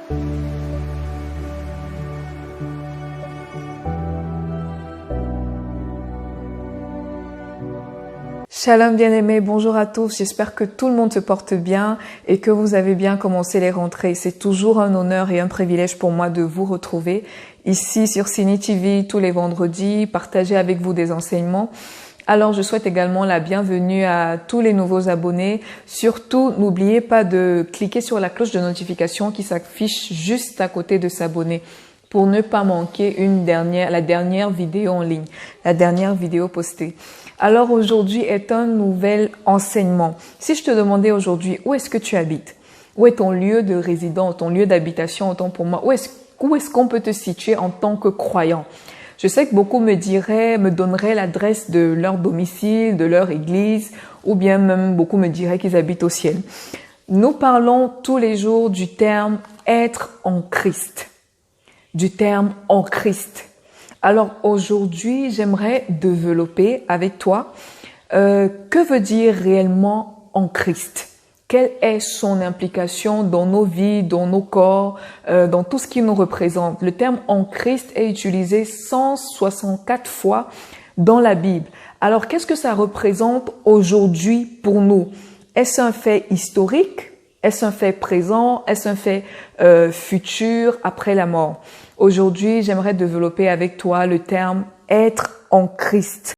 Shalom bien-aimés, bonjour à tous, j'espère que tout le monde se porte bien et que vous avez bien commencé les rentrées. C'est toujours un honneur et un privilège pour moi de vous retrouver ici sur Cine TV tous les vendredis, partager avec vous des enseignements. Alors je souhaite également la bienvenue à tous les nouveaux abonnés. Surtout, n'oubliez pas de cliquer sur la cloche de notification qui s'affiche juste à côté de s'abonner pour ne pas manquer la dernière vidéo en ligne, la dernière vidéo postée. Alors aujourd'hui est un nouvel enseignement. Si je te demandais aujourd'hui où est-ce que tu habites, où est ton lieu de résidence, ton lieu d'habitation, autant pour moi, où est-ce qu'on peut te situer en tant que croyant? Je sais que beaucoup me donneraient l'adresse de leur domicile, de leur église, ou bien même beaucoup me diraient qu'ils habitent au ciel. Nous parlons tous les jours du terme être en Christ, du terme en Christ. Alors aujourd'hui, j'aimerais développer avec toi que veut dire réellement en Christ. Quelle est son implication dans nos vies, dans nos corps, dans tout ce qui nous représente. Le terme en Christ est utilisé 164 fois dans la Bible. Alors qu'est-ce que ça représente aujourd'hui pour nous? Est-ce un fait historique? Est-ce un fait présent? Est-ce un fait futur après la mort? Aujourd'hui, j'aimerais développer avec toi le terme « être en Christ ».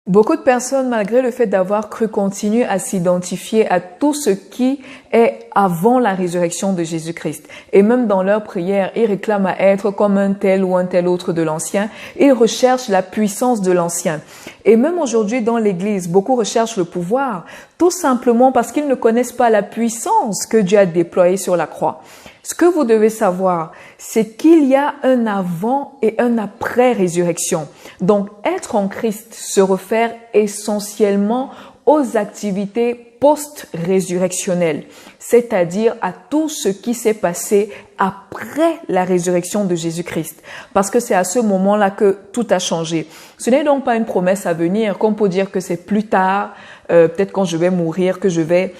Beaucoup de personnes, malgré le fait d'avoir cru, continuent à s'identifier à tout ce qui est avant la résurrection de Jésus-Christ. Et même dans leurs prières, ils réclament à être comme un tel ou un tel autre de l'ancien. Ils recherchent la puissance de l'ancien. Et même aujourd'hui dans l'Église, beaucoup recherchent le pouvoir, tout simplement parce qu'ils ne connaissent pas la puissance que Dieu a déployée sur la croix. Ce que vous devez savoir, c'est qu'il y a un avant et un après résurrection. Donc, être en Christ se réfère essentiellement aux activités post-résurrectionnelles, c'est-à-dire à tout ce qui s'est passé après la résurrection de Jésus-Christ. Parce que c'est à ce moment-là que tout a changé. Ce n'est donc pas une promesse à venir, qu'on peut dire que c'est plus tard, peut-être quand je vais mourir, que je vais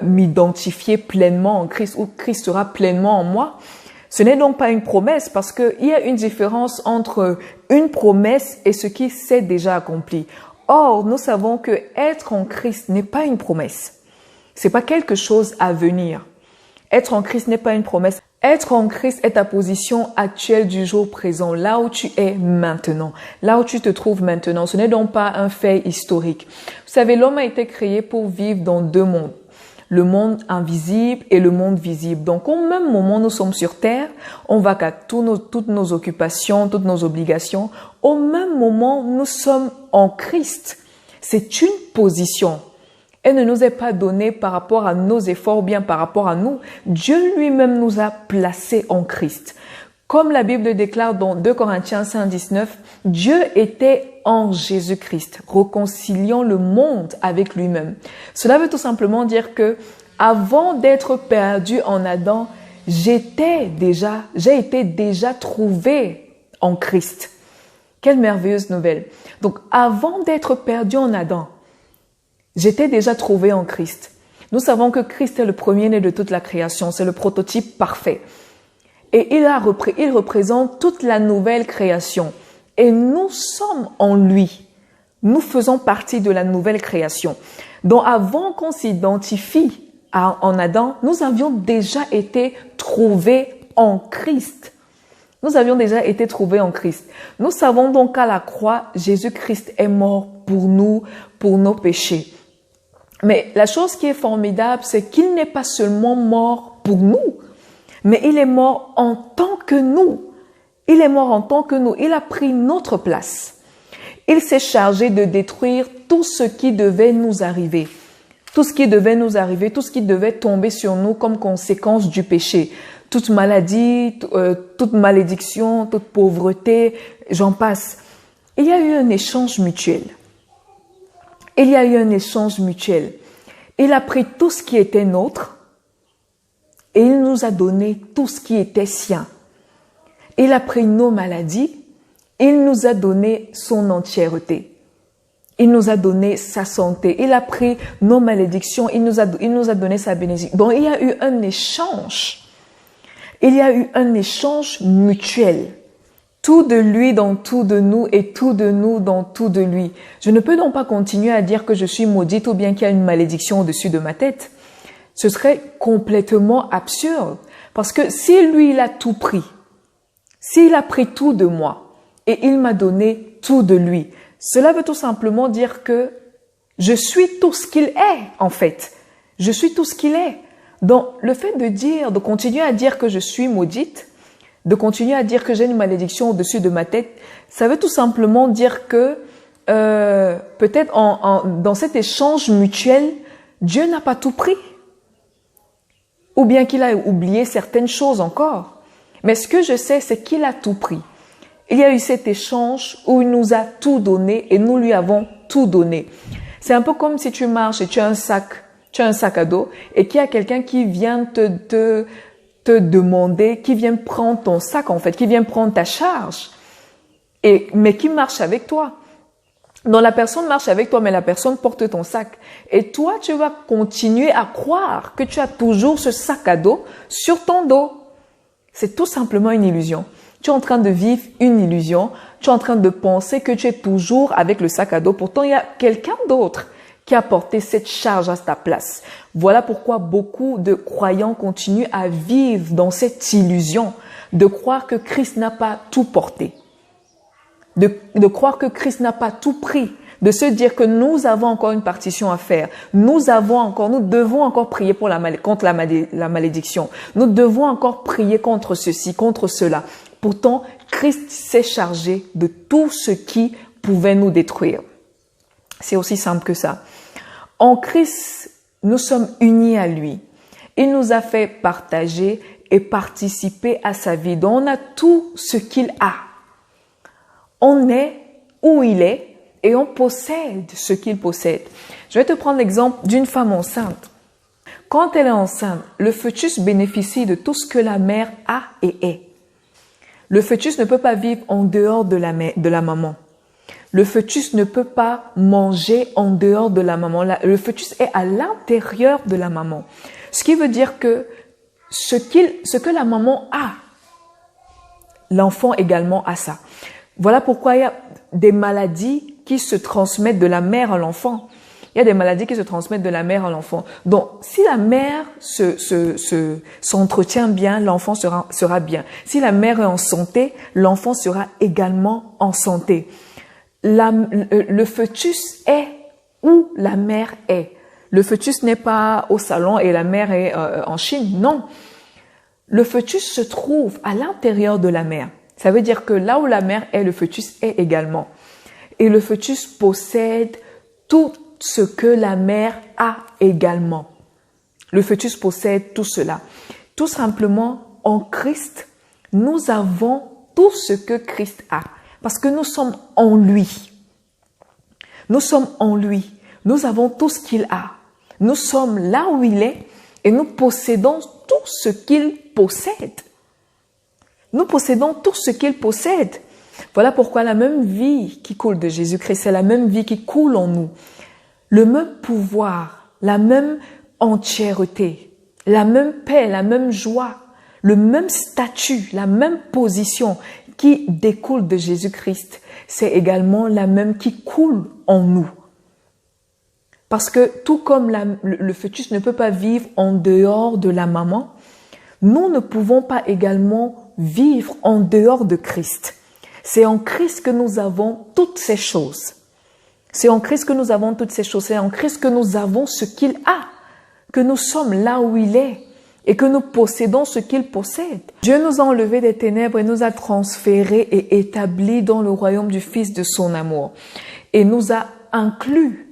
m'identifier pleinement en Christ ou Christ sera pleinement en moi. Ce n'est donc pas une promesse parce qu'il y a une différence entre une promesse et ce qui s'est déjà accompli. Or, nous savons que être en Christ n'est pas une promesse. C'est pas quelque chose à venir. Être en Christ n'est pas une promesse. Être en Christ est ta position actuelle du jour présent, là où tu es maintenant, là où tu te trouves maintenant. Ce n'est donc pas un fait historique. Vous savez, l'homme a été créé pour vivre dans deux mondes. Le monde invisible et le monde visible. Donc, au même moment, nous sommes sur terre, on va qu'à toutes nos occupations, toutes nos obligations. Au même moment, nous sommes en Christ. C'est une position. Elle ne nous est pas donnée par rapport à nos efforts ou bien par rapport à nous. Dieu lui-même nous a placés en Christ. Comme la Bible déclare dans 2 Corinthiens 5:19, Dieu était en Jésus-Christ, réconciliant le monde avec lui-même. Cela veut tout simplement dire que avant d'être perdu en Adam, j'ai été déjà trouvé en Christ. Quelle merveilleuse nouvelle. Donc, avant d'être perdu en Adam, j'étais déjà trouvé en Christ. Nous savons que Christ est le premier-né de toute la création, c'est le prototype parfait. Et il représente toute la nouvelle création. Et nous sommes en lui. Nous faisons partie de la nouvelle création. Donc avant qu'on s'identifie en Adam, nous avions déjà été trouvés en Christ. Nous avions déjà été trouvés en Christ. Nous savons donc qu'à la croix, Jésus-Christ est mort pour nous, pour nos péchés. Mais la chose qui est formidable, c'est qu'il n'est pas seulement mort pour nous, mais il est mort en tant que nous. Il est mort en tant que nous. Il a pris notre place. Il s'est chargé de détruire tout ce qui devait nous arriver. Tout ce qui devait nous arriver, tout ce qui devait tomber sur nous comme conséquence du péché. Toute maladie, toute malédiction, toute pauvreté, j'en passe. Il y a eu un échange mutuel. Il y a eu un échange mutuel. Il a pris tout ce qui était nôtre et il nous a donné tout ce qui était sien. Il a pris nos maladies, il nous a donné son entièreté. Il nous a donné sa santé. Il a pris nos malédictions, il nous a donné sa bénédiction. Donc, il y a eu un échange. Il y a eu un échange mutuel. Tout de lui dans tout de nous et tout de nous dans tout de lui. Je ne peux donc pas continuer à dire que je suis maudite ou bien qu'il y a une malédiction au-dessus de ma tête. Ce serait complètement absurde. Parce que si lui, il a tout pris, s'il a pris tout de moi et il m'a donné tout de lui, cela veut tout simplement dire que je suis tout ce qu'il est, en fait. Je suis tout ce qu'il est. Donc, le fait de dire, de continuer à dire que je suis maudite, de continuer à dire que j'ai une malédiction au-dessus de ma tête, ça veut tout simplement dire que peut-être dans cet échange mutuel, Dieu n'a pas tout pris. Ou bien qu'il a oublié certaines choses encore. Mais ce que je sais, c'est qu'il a tout pris. Il y a eu cet échange où il nous a tout donné et nous lui avons tout donné. C'est un peu comme si tu marches et tu as un sac à dos et qu'il y a quelqu'un qui vient te demander, qui vient prendre ton sac en fait, qui vient prendre ta charge, mais qui marche avec toi. Donc la personne marche avec toi, mais la personne porte ton sac. Et toi, tu vas continuer à croire que tu as toujours ce sac à dos sur ton dos. C'est tout simplement une illusion. Tu es en train de vivre une illusion. Tu es en train de penser que tu es toujours avec le sac à dos. Pourtant, il y a quelqu'un d'autre qui a porté cette charge à ta place. Voilà pourquoi beaucoup de croyants continuent à vivre dans cette illusion de croire que Christ n'a pas tout porté. De croire que Christ n'a pas tout pris, de se dire que nous avons encore une partition à faire, nous devons encore prier contre la malédiction, nous devons encore prier contre ceci, contre cela. Pourtant, Christ s'est chargé de tout ce qui pouvait nous détruire. C'est aussi simple que ça. En Christ, nous sommes unis à lui. Il nous a fait partager et participer à sa vie. Donc, on a tout ce qu'il a. On est où il est et on possède ce qu'il possède. Je vais te prendre l'exemple d'une femme enceinte. Quand elle est enceinte, le fœtus bénéficie de tout ce que la mère a et est. Le fœtus ne peut pas vivre en dehors de la maman. Le fœtus ne peut pas manger en dehors de la maman. Le fœtus est à l'intérieur de la maman. Ce qui veut dire que ce que la maman a, l'enfant également a ça. Voilà pourquoi il y a des maladies qui se transmettent de la mère à l'enfant. Il y a des maladies qui se transmettent de la mère à l'enfant. Donc, si la mère s'entretient bien, l'enfant sera bien. Si la mère est en santé, l'enfant sera également en santé. Le fœtus est où la mère est. Le fœtus n'est pas au salon et la mère est en Chine. Non. Le fœtus se trouve à l'intérieur de la mère. Ça veut dire que là où la mère est, le fœtus est également. Et le fœtus possède tout ce que la mère a également. Le fœtus possède tout cela. Tout simplement, en Christ, nous avons tout ce que Christ a. Parce que nous sommes en lui. Nous sommes en lui. Nous avons tout ce qu'il a. Nous sommes là où il est et nous possédons tout ce qu'il possède. Nous possédons tout ce qu'il possède. Voilà pourquoi la même vie qui coule de Jésus-Christ, c'est la même vie qui coule en nous. Le même pouvoir, la même entièreté, la même paix, la même joie, le même statut, la même position qui découle de Jésus-Christ, c'est également la même qui coule en nous. Parce que tout comme le fœtus ne peut pas vivre en dehors de la maman, nous ne pouvons pas également vivre en dehors de Christ. C'est en Christ que nous avons toutes ces choses. C'est en Christ que nous avons toutes ces choses. C'est en Christ que nous avons ce qu'il a, que nous sommes là où il est et que nous possédons ce qu'il possède. Dieu nous a enlevés des ténèbres et nous a transférés et établis dans le royaume du Fils de son amour et nous a inclus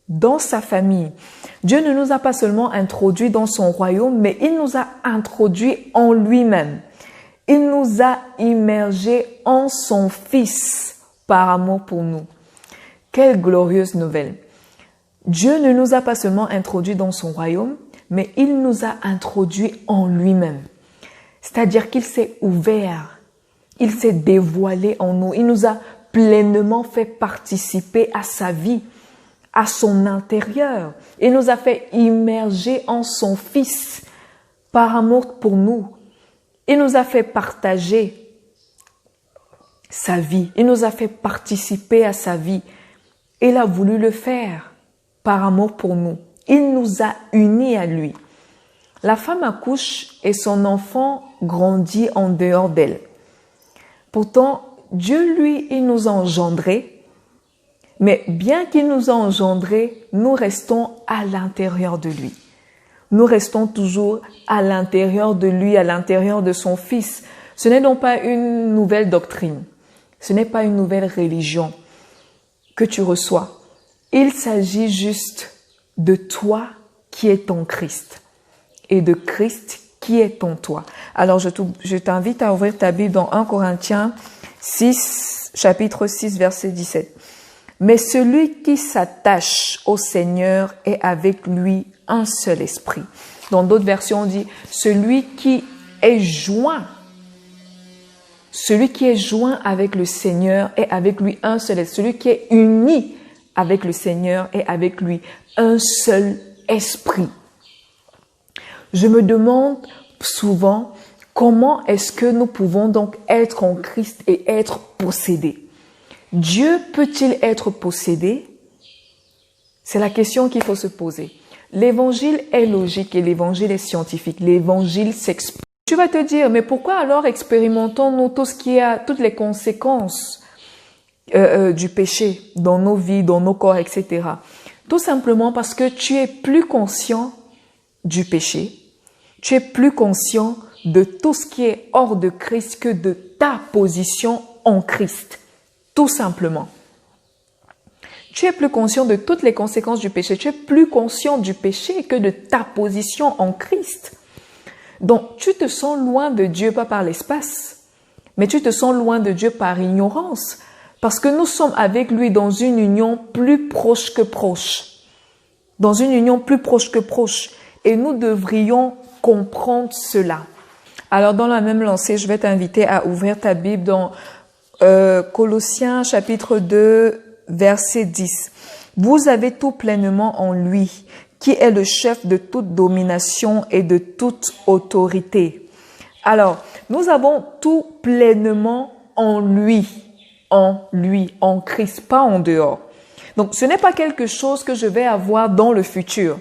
dans sa famille. Dieu ne nous a pas seulement introduits dans son royaume, mais il nous a introduits en lui-même. Il nous a immergés en son Fils par amour pour nous. Quelle glorieuse nouvelle! Dieu ne nous a pas seulement introduits dans son royaume, mais il nous a introduits en lui-même. C'est-à-dire qu'il s'est ouvert, il s'est dévoilé en nous, il nous a pleinement fait participer à sa vie, à son intérieur. Il nous a fait immerger en son Fils par amour pour nous. Il nous a fait partager sa vie. Il nous a fait participer à sa vie. Il a voulu le faire par amour pour nous. Il nous a unis à lui. La femme accouche et son enfant grandit en dehors d'elle. Pourtant, Dieu, lui, il nous a engendrés. Mais bien qu'il nous a engendrés, nous restons à l'intérieur de lui. Nous restons toujours à l'intérieur de lui, à l'intérieur de son Fils. Ce n'est donc pas une nouvelle doctrine. Ce n'est pas une nouvelle religion que tu reçois. Il s'agit juste de toi qui es ton Christ et de Christ qui est en toi. Alors, je t'invite à ouvrir ta Bible dans 1 Corinthiens 6, chapitre 6, verset 17. Mais celui qui s'attache au Seigneur est avec lui un seul esprit. Dans d'autres versions, on dit celui qui est joint. Celui qui est joint avec le Seigneur est avec lui un seul esprit. Celui qui est uni avec le Seigneur est avec lui un seul esprit. Je me demande souvent comment est-ce que nous pouvons donc être en Christ et être possédés. Dieu peut-il être possédé? C'est la question qu'il faut se poser. L'évangile est logique et l'évangile est scientifique. L'évangile s'explique. Tu vas te dire, mais pourquoi alors expérimentons-nous tout ce qui a, toutes les conséquences du péché dans nos vies, dans nos corps, etc. Tout simplement parce que tu es plus conscient du péché. Tu es plus conscient de tout ce qui est hors de Christ que de ta position en Christ. Tout simplement. Tu es plus conscient de toutes les conséquences du péché. Tu es plus conscient du péché que de ta position en Christ. Donc, tu te sens loin de Dieu, pas par l'espace, mais tu te sens loin de Dieu par ignorance, parce que nous sommes avec lui dans une union plus proche que proche. Dans une union plus proche que proche. Et nous devrions comprendre cela. Alors, dans la même lancée, je vais t'inviter à ouvrir ta Bible dans Colossiens chapitre 2, verset 10. Vous avez tout pleinement en lui, qui est le chef de toute domination et de toute autorité. Alors, nous avons tout pleinement en lui, en Christ, pas en dehors. Donc, ce n'est pas quelque chose que je vais avoir dans le futur.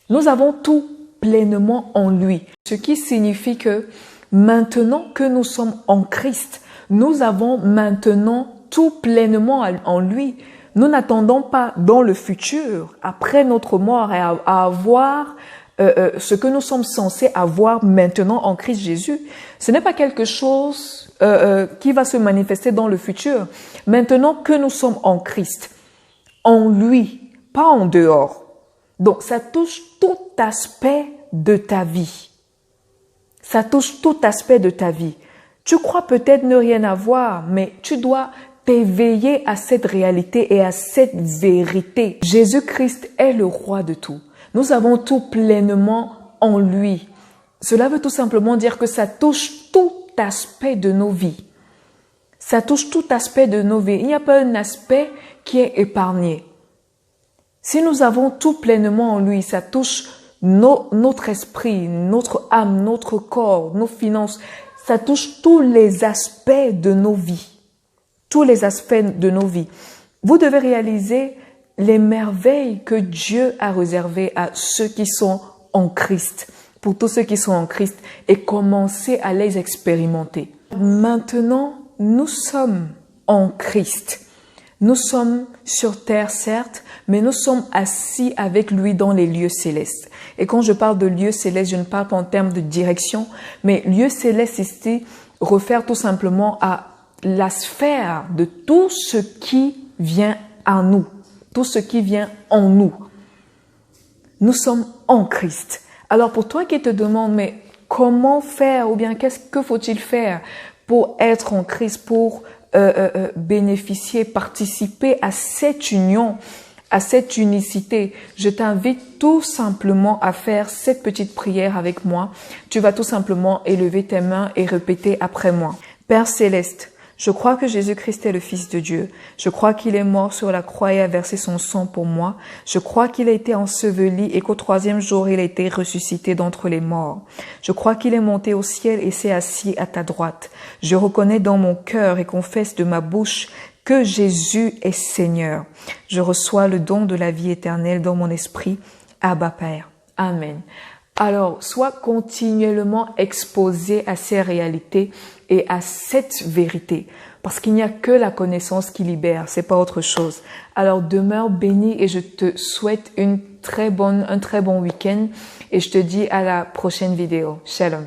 Nous avons tout pleinement en lui. Ce qui signifie que maintenant que nous sommes en Christ, nous avons maintenant tout pleinement en lui. Nous n'attendons pas dans le futur, après notre mort, à avoir ce que nous sommes censés avoir maintenant en Christ Jésus. Ce n'est pas quelque chose qui va se manifester dans le futur. Maintenant que nous sommes en Christ, en lui, pas en dehors. Donc, ça touche tout aspect de ta vie. Ça touche tout aspect de ta vie. Tu crois peut-être ne rien avoir, mais tu dois t'éveiller à cette réalité et à cette vérité. Jésus-Christ est le roi de tout. Nous avons tout pleinement en lui. Cela veut tout simplement dire que ça touche tout aspect de nos vies. Ça touche tout aspect de nos vies. Il n'y a pas un aspect qui est épargné. Si nous avons tout pleinement en lui, ça touche notre esprit, notre âme, notre corps, nos finances. Ça touche tous les aspects de nos vies. Tous les aspects de nos vies. Vous devez réaliser les merveilles que Dieu a réservées à ceux qui sont en Christ. Pour tous ceux qui sont en Christ et commencer à les expérimenter. Maintenant, nous sommes en Christ. Nous sommes sur terre, certes, mais nous sommes assis avec lui dans les lieux célestes. Et quand je parle de lieux célestes, je ne parle pas en termes de direction, mais lieux célestes ici réfère tout simplement à la sphère de tout ce qui vient à nous, tout ce qui vient en nous. Nous sommes en Christ. Alors pour toi qui te demandes, mais comment faire ou bien que faut-il faire pour être en Christ, pour bénéficier, participer à cette union, à cette unicité, je t'invite tout simplement à faire cette petite prière avec moi. Tu vas tout simplement élever tes mains et répéter après moi. Père Céleste, Je crois que Jésus-Christ est le Fils de Dieu. Je crois qu'il est mort sur la croix et a versé son sang pour moi. Je crois qu'il a été enseveli et qu'au 3e jour, il a été ressuscité d'entre les morts. Je crois qu'il est monté au ciel et s'est assis à ta droite. Je reconnais dans mon cœur et confesse de ma bouche que Jésus est Seigneur. Je reçois le don de la vie éternelle dans mon esprit. Abba Père. Amen. Alors, sois continuellement exposé à ces réalités et à cette vérité, parce qu'il n'y a que la connaissance qui libère, c'est pas autre chose. Alors, demeure béni et je te souhaite un très bon week-end et je te dis à la prochaine vidéo. Shalom.